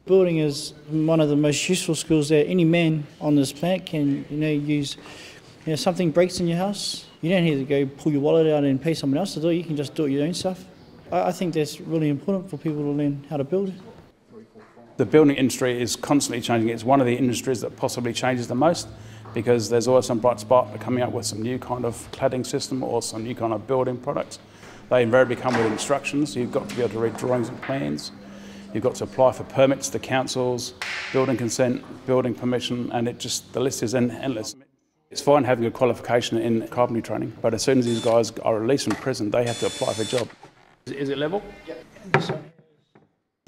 Building is one of the most useful skills that any man on this planet can, use. Something breaks in your house, you don't need to go pull your wallet out and pay someone else to do it. You can just do it your own stuff. I think that's really important for people to learn how to build. The building industry is constantly changing. It's one of the industries that possibly changes the most because there's always some bright spot coming up with some new kind of cladding system or some new kind of building products. They invariably come with instructions. You've got to be able to read drawings and plans. You've got to apply for permits to councils, building consent, building permission, and the list is endless. It's fine having a qualification in carpentry training, but as soon as these guys are released from prison, they have to apply for a job. Is it level? Yep.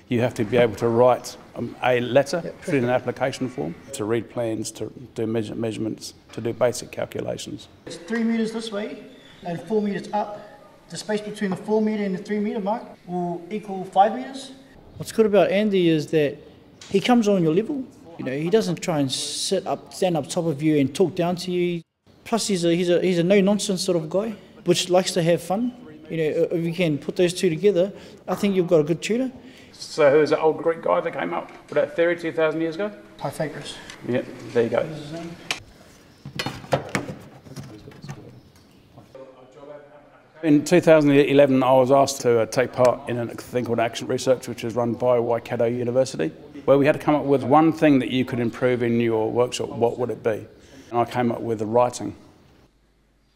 You have to be able to write a letter, put in an application form, to read plans, to do measurements, to do basic calculations. It's 3 metres this way and 4 metres up. The space between the 4 metre and the 3 metre mark will equal 5 metres. What's good about Andy is that he comes on your level. He doesn't try and stand up top of you and talk down to you. Plus, he's a no-nonsense sort of guy, which likes to have fun. If you can put those two together, I think you've got a good tutor. So who's that old Greek guy that came up with that theory 2,000 years ago? Pythagoras. Yeah, there you go. In 2011, I was asked to take part in a thing called Action Research, which is run by Waikato University, where we had to come up with one thing that you could improve in your workshop. What would it be? And I came up with the writing.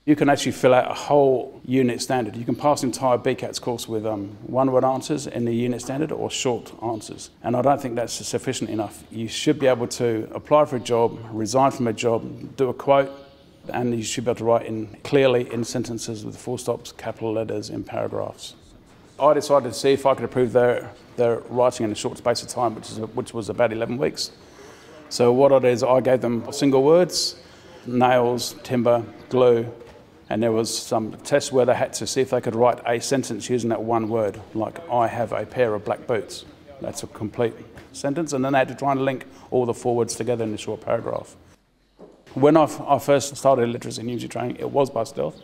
You can actually fill out a whole unit standard. You can pass an entire BCATs course with one-word answers in the unit standard or short answers. And I don't think that's sufficient enough. You should be able to apply for a job, resign from a job, do a quote, and you should be able to write clearly in sentences with full stops, capital letters, in paragraphs. I decided to see if I could improve their writing in a short space of time, which was about 11 weeks. So what I did is I gave them single words, nails, timber, glue, and there was some tests where they had to see if they could write a sentence using that one word, like, I have a pair of black boots. That's a complete sentence, and then they had to try and link all the four words together in a short paragraph. When I first started literacy and numeracy training, it was by stealth.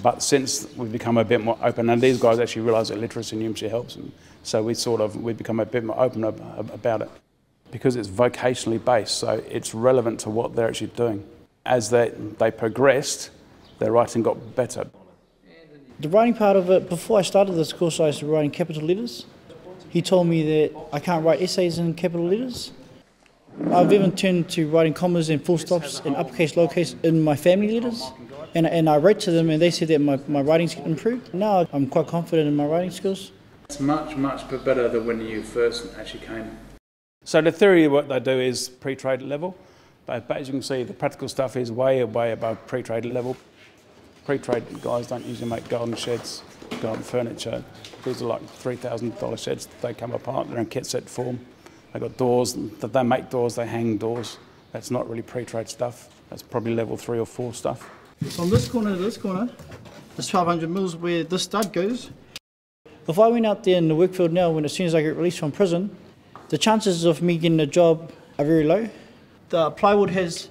But since we've become a bit more open, and these guys actually realise that literacy and numeracy helps, and so we've become a bit more open about it. Because it's vocationally based, so it's relevant to what they're actually doing. As they progressed, their writing got better. The writing part of it, before I started this course, I used to write in capital letters. He told me that I can't write essays in capital letters. I've even turned to writing commas and full stops and uppercase, lowercase in my family letters. And I wrote to them and they said that my writing's improved. Now I'm quite confident in my writing skills. It's much, much better than when you first actually came. So the theory of what they do is pre-trade level, but as you can see, the practical stuff is way above pre-trade level. Pre-trade guys don't usually make garden sheds, garden furniture. These are like $3,000 sheds. They come apart, they're in kit set form. They've got doors, they make doors, they hang doors. That's not really pre-trade stuff. That's probably level 3 or 4 stuff. From this corner to this corner, there's 1,200 mils where this stud goes. If I went out there in the workfield now, as soon as I get released from prison, the chances of me getting a job are very low. The plywood has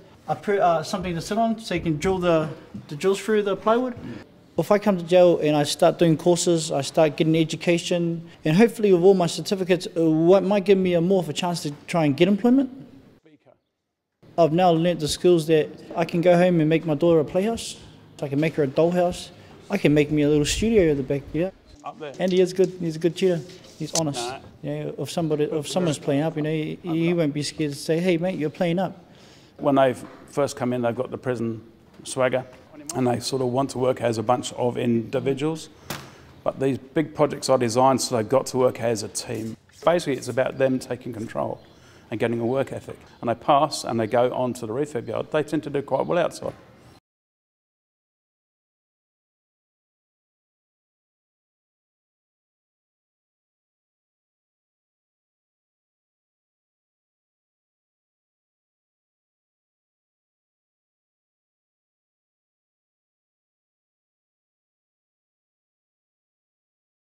something to sit on, so you can drill the drills through the plywood. If I come to jail and I start doing courses, I start getting education, and hopefully with all my certificates, it might give me more of a chance to try and get employment. I've now learnt the skills that I can go home and make my daughter a playhouse. I can make her a dollhouse. I can make me a little studio at the back. Yeah. Up there. And he is good. He's a good tutor. He's honest. Nah. If someone's playing up, he won't be scared to say, "Hey, mate, you're playing up." When they first come in, they've got the prison swagger, and they sort of want to work as a bunch of individuals. But these big projects are designed so they've got to work as a team. Basically, it's about them taking control and getting a work ethic. And they pass and they go on to the refurb yard. They tend to do quite well outside.